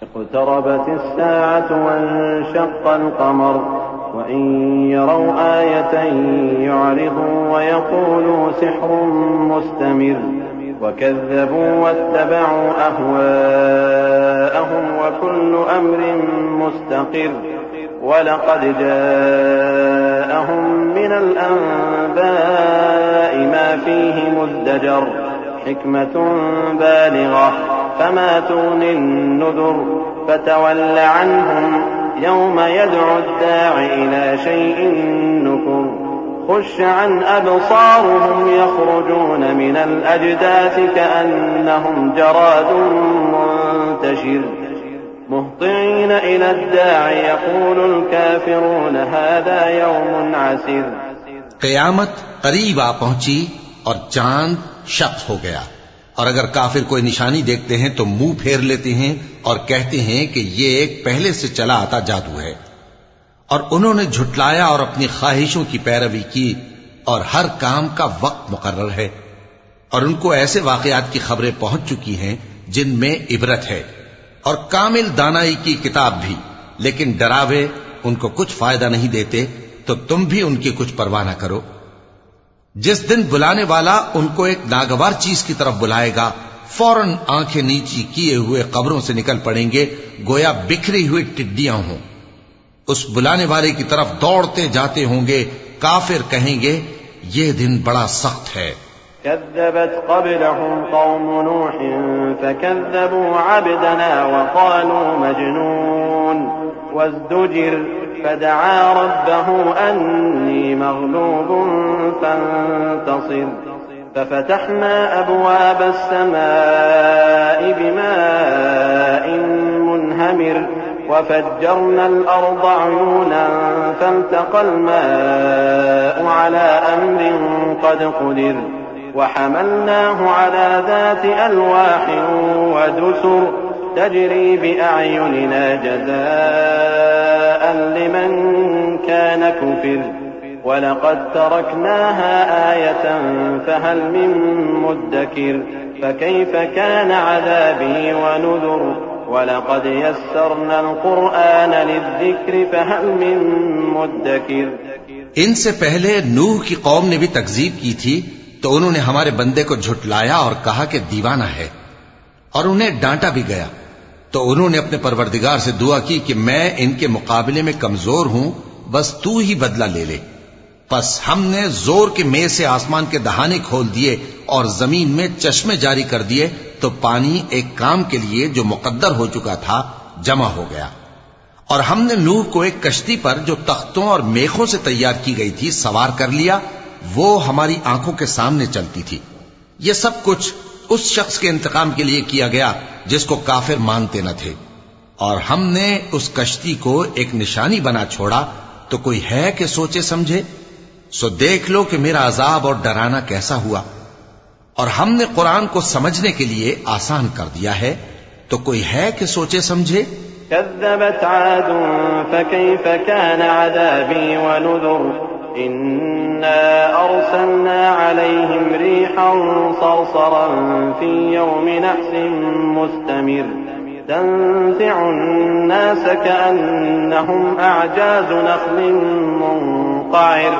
اقتربت الساعة وانشق القمر وإن يروا آية يعرضوا ويقولوا سحر مستمر وكذبوا واتبعوا أهواءهم وكل أمر مستقر ولقد جاءهم من الأنباء ما فيه مزدجر حكمة بالغة فما تغني النذر فتول عنهم يوم يدعو الداع إلى شيء نكر خش عن أبصارهم يخرجون من الأجداث كأنهم جراد منتشر مهطعين إلى الداع يقول الكافرون هذا يوم عسير। क़यामत करीब आ पहुंची और चांद शक हो गया, और अगर काफिर कोई निशानी देखते हैं तो मुंह फेर लेते हैं और कहते हैं कि ये एक पहले से चला आता जादू है। और उन्होंने झुटलाया और अपनी ख्वाहिशों की पैरवी की, और हर काम का वक्त मुकर्रर है। और उनको ऐसे वाकयात की खबरें पहुंच चुकी हैं जिनमें इबरत है, और कामिल दानाई की किताब भी, लेकिन डरावे उनको कुछ फायदा नहीं देते, तो तुम भी उनकी कुछ परवाह न करो। जिस दिन बुलाने वाला उनको एक नागवार चीज की तरफ बुलाएगा, फौरन आंखें नीची किए हुए कब्रों से निकल पड़ेंगे, गोया बिखरी हुई टिड्डियां हों। उस बुलाने वाले की तरफ दौड़ते जाते होंगे। काफिर कहेंगे ये दिन बड़ा सख्त है। कज़्ज़बत क़ब्लहुम क़ौम नूह फ़कज़्ज़बू अब्दना वक़ालू मजनून वज़्दुजिर फ़दअा रब्बहु अन्नी मग़लूबुन फ़ंतसिर फ़फ़तहना अबवाब अस्समाइ बिमाइन मुनहमिर وفجرنا الأرض عيونا فالتقى الماء على أمر قد قدر وحملناه على ذات ألواح ودسر تجري بأعيننا جزاء لمن كان كفر ولقد تركناها آية فهل من مدكر فكيف كان عذابي ونذر وَلَقَدْ يَسَّرْنَا الْقُرْآنَ لِلذِّكْرِ فَهَلْ مِن مُّدَّكِرٍ। इनसे पहले नूह की कौम ने भी तकजीब की थी, तो उन्होंने हमारे बंदे को झुटलाया और कहा कि दीवाना है, और उन्हें डांटा भी गया। तो उन्होंने अपने परवरदिगार से दुआ की कि मैं इनके मुकाबले में कमजोर हूं, बस तू ही बदला ले ले। बस हमने जोर के मेह से आसमान के दहाने खोल दिए और जमीन में चश्मे जारी कर दिए, तो पानी एक काम के लिए जो मुकद्दर हो चुका था जमा हो गया। और हमने नूह को एक कश्ती पर जो तख्तों और मेखों से तैयार की गई थी सवार कर लिया, वो हमारी आंखों के सामने चलती थी। ये सब कुछ उस शख्स के इंतकाम के लिए किया गया जिसको काफिर मानते न थे। और हमने उस कश्ती को एक निशानी बना छोड़ा, तो कोई है कि सोचे समझे? सो देख लो कि मेरा अजाब और डराना कैसा हुआ। और हमने कुरान को समझने के लिए आसान कर दिया है, तो कोई है कि सोचे समझे? कज़्ज़बत आदुन फ़कैफ़ कान अज़ाबी वनुज़ुर इन्ना अर्सलना अलैहिम रीहन सरसरन फ़ी यौमि नहसिन मुस्तमिर तंज़िउ अन्नास कअन्नहुम अअजाज़ु नख़्लिन मुनक़अर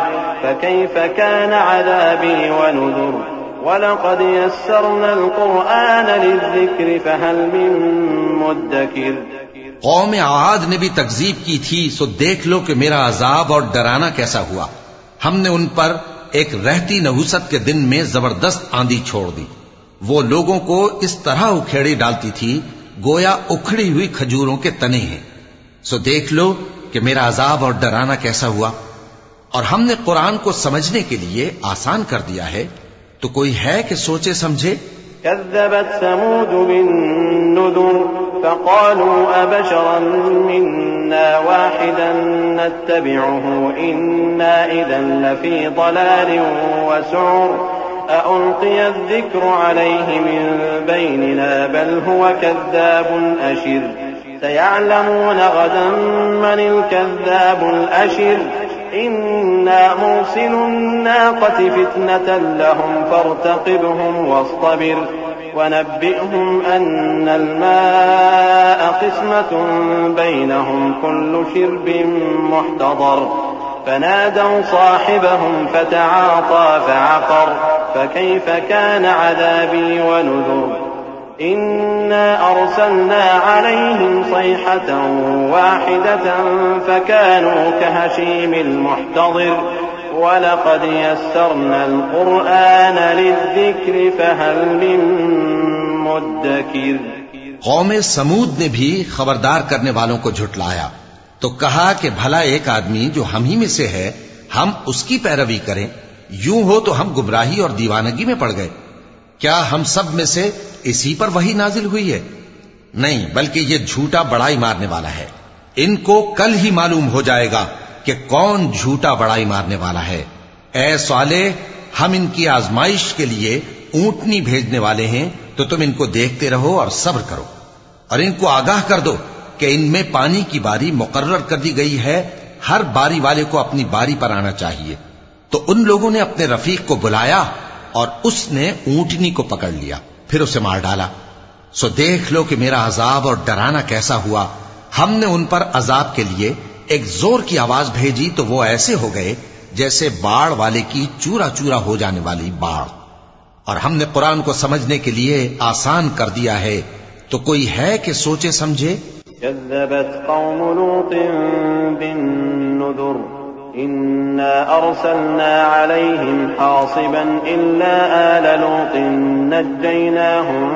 फ़कैफ़ कान अज़ाबी वनुज़ुर वलक़द यस्सरना अल-क़ुरआन लिज़्ज़िक्रि फ़हल मिन मुद्दकिर। कौम आद ने भी तकजीब की थी, सो देख लो कि मेरा अजाब और डराना कैसा हुआ। हमने उन पर एक रहती नहुसत के दिन में जबरदस्त आंधी छोड़ दी। वो लोगों को इस तरह उखेड़ी डालती थी गोया उखड़ी हुई खजूरों के तने हैं। सो देख लो कि मेरा अजाब और डराना कैसा हुआ। और हमने कुरान को समझने के लिए आसान कर दिया है, तो कोई है कि सोचे समझे? कज़्ज़बत समूद बिन्नुज़ुर फ़क़ालू अबशरन मिन्ना वाहिदन नत्तबिउहु इन्ना इज़न लफ़ी ज़लालिन वसुउर अउल्क़िय अज़्ज़िक्रु अलैहि मिन बैनिना बल हुव कज़्ज़ाबुन अशिर सयअलमून गदन मनिल कज़्ज़ाबुल अशिर इन्ना मुरसिलुन नाक़ति फ़ितनतन लहुम फ़र्तक़िबहुम वस्तबिर वनब्बिअहुम अन्नल माअ قسمة بينهم كل شرب محتضر فنادوا صاحبهم فتعاطى فعقر فكيف كان عذابي ونذر إنا أرسلنا عليهم صيحة واحدة فكانوا كهشيم المحتضر ولقد يسرنا القرآن للذكر فهل من मुद्दकिर। कौम समूद ने भी खबरदार करने वालों को झुटलाया तो कहा कि भला एक आदमी जो हम ही में से है हम उसकी पैरवी करें, यूं हो तो हम गुमराही और दीवानगी में पड़ गए। क्या हम सब में से इसी पर वही नाजिल हुई है? नहीं, बल्कि ये झूठा बड़ाई मारने वाला है। इनको कल ही मालूम हो जाएगा कि कौन झूठा बड़ाई मारने वाला है। ऐ सालेह, हम इनकी आजमाइश के लिए ऊंटनी भेजने वाले हैं, तो तुम इनको देखते रहो और सब्र करो और इनको आगाह कर दो कि इनमें पानी की बारी मुकर्रर कर दी गई है, हर बारी वाले को अपनी बारी पर आना चाहिए। तो उन लोगों ने अपने रफीक को बुलाया और उसने ऊंटनी को पकड़ लिया, फिर उसे मार डाला। सो देख लो कि मेरा अजाब और डराना कैसा हुआ। हमने उन पर अजाब के लिए एक जोर की आवाज भेजी तो वो ऐसे हो गए जैसे बाढ़ वाले की चूरा चूरा हो जाने वाली बाढ़। और हमने कुरान को समझने के लिए आसान कर दिया है, तो कोई है कि सोचे समझे। कज़्ज़बत कौम लूतिन बिन्नुज़ुर इन्ना अर्सलना अलैहिम हासिबन इल्ला आल लूतिन नज्जैनाहुम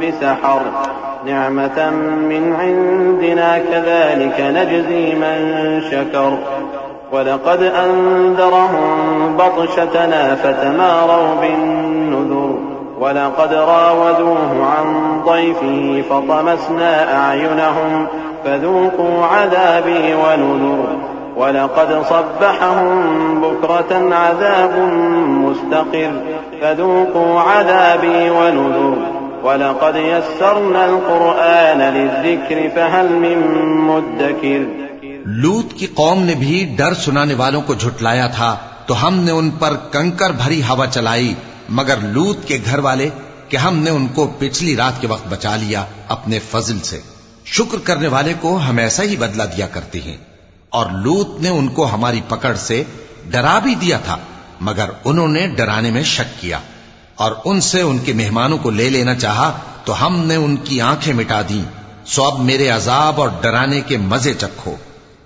बिसहर निअमतन मिन इंदिना कज़ालिक नज्ज़ी मन शकर वलक़द अंज़रहुम बत्शतना फतमारव बिन्नुज़ुर वलक़द रावदूहु अन ضيफिही फतमसना अअयुनहुम फज़ूक़ू अज़ाबी वनुज़ुर वलक़द सब्बहहुम बुक्रतन अज़ाबुन मुस्तक़िर फज़ूक़ू अज़ाबी वनुज़ुर वलक़द यस्सरना अल-क़ुरआन लिज़्ज़िक्रि फहल मिन मुद्दकिर। लूत की कौम ने भी डर सुनाने वालों को झुटलाया था, तो हमने उन पर कंकर भरी हवा चलाई, मगर लूत के घर वाले कि हमने उनको पिछली रात के वक्त बचा लिया अपने फजल से। शुक्र करने वाले को हम ऐसा ही बदला दिया करते हैं। और लूत ने उनको हमारी पकड़ से डरा भी दिया था, मगर उन्होंने डराने में शक किया और उनसे उनके मेहमानों को ले लेना चाहा, तो हमने उनकी आंखें मिटा दी। सो अब मेरे अजाब और डराने के मजे चखो।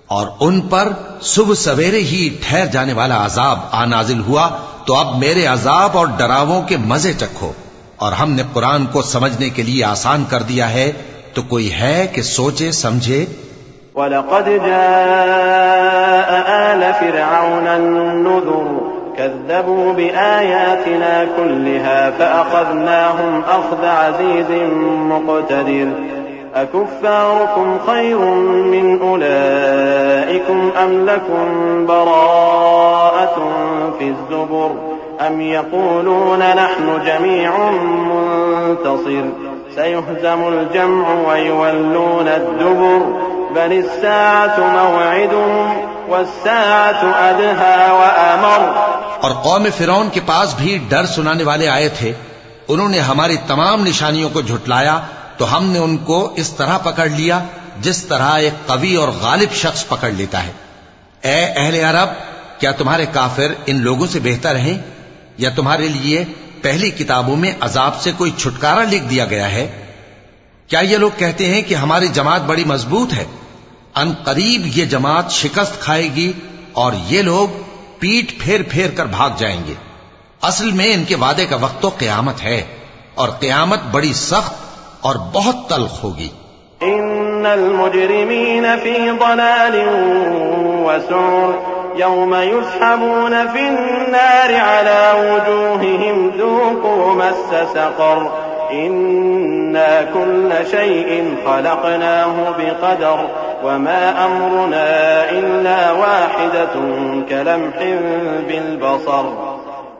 और उन पर सुबह सवेरे ही ठहर जाने वाला अजाब आ नाजिल हुआ, तो अब मेरे अजाब और डरावों के मजे चखो। और हमने कुरान को समझने के लिए आसान कर दिया है, तो कोई है कि सोचे समझे। वलक़द जाअ आल फ़िरऔन अन्नुज़ुर कज़्ज़बू बिआयातिना कुल्लिहा फ़अख़ज़नाहुम अख़ज़ अज़ीज़िन मुक़तदिर अकुफ़्फ़ारुकुम ख़ैरुम मिन उलाइकुम अम लकुम बराअतुन फ़िज़्ज़ुबुर अम यक़ूलून नहनु जमीउन मुन्तसिर सयुहज़मुल जम्अु वयुवल्लून अद्दुबुर बलिस्साअतु मौዒदुहुम वस्साअतु अदहा वअमर। और कौम फिरौन के पास भी डर सुनाने वाले आए थे, उन्होंने हमारी तमाम निशानियों को झुटलाया, तो हमने उनको इस तरह पकड़ लिया जिस तरह एक कवी और गालिब शख्स पकड़ लेता है। ए अहले अरब, क्या तुम्हारे काफिर इन लोगों से बेहतर हैं, या तुम्हारे लिए पहली किताबों में अजाब से कोई छुटकारा लिख दिया गया है? क्या ये लोग कहते हैं कि हमारी जमात बड़ी मजबूत है? अन करीब ये जमात शिकस्त खाएगी और ये लोग पीठ फेर फेर कर भाग जाएंगे। असल में इनके वादे का वक्त तो क़यामत है, और क़यामत बड़ी सख्त और बहुत तल्ख होगी। इन्नल मुजरिमीन फी ज़लालिन व सुर यौम युस्हबून फिन्नार अला वुजूहिहिम ज़ूक़ू मस्स सक़र इन्ना कुल्ल शैइन ख़लक़नाहु बिक़दर वमा अम्रुना इल्ला वाहिदतुन कलम्हिन बिलबसर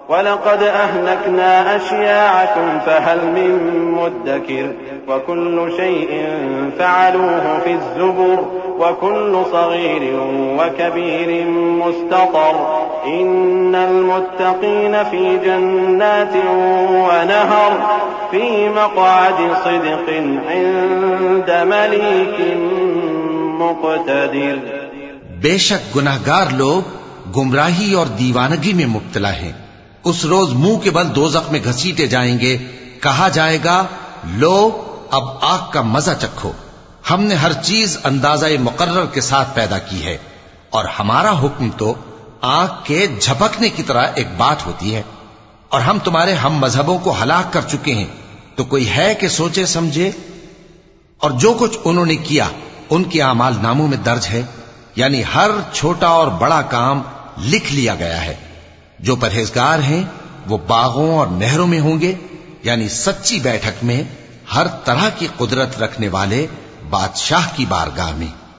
वलक़द अहलकना अश्याअकुम फहल मिन मुद्दकिर वकुल्लु शैइन फ़अलूहु फ़िज़्ज़ुबुर वकुल्लु सग़ीरिन वकबीरिन मुस्ततर इन्नल मुत्तक़ीन फी जन्नातिन व नहर फी मक़अदि सिद्क़िन इंद मलीकिन मुक़तदिर। बेशक गुनाहगार लोग गुमराही और दीवानगी में मुब्तला हैं। उस रोज मुंह के बल दोज़ख में घसीटे जाएंगे। कहा जाएगा, लो अब आग का मजा चखो। हमने हर चीज अंदाजा मुकर्रर के साथ पैदा की है और हमारा हुक्म तो आग के झपकने की तरह एक बात होती है। और हम तुम्हारे हम मजहबों को हलाक कर चुके हैं, तो कोई है कि सोचे समझे। और जो कुछ उन्होंने किया उनके आमाल नामों में दर्ज है, यानी हर छोटा और बड़ा काम लिख लिया गया है। जो परहेजगार हैं वो बागों और नहरों में होंगे, यानी सच्ची बैठक में हर तरह की कुदरत रखने वाले बादशाह की बारगाह में।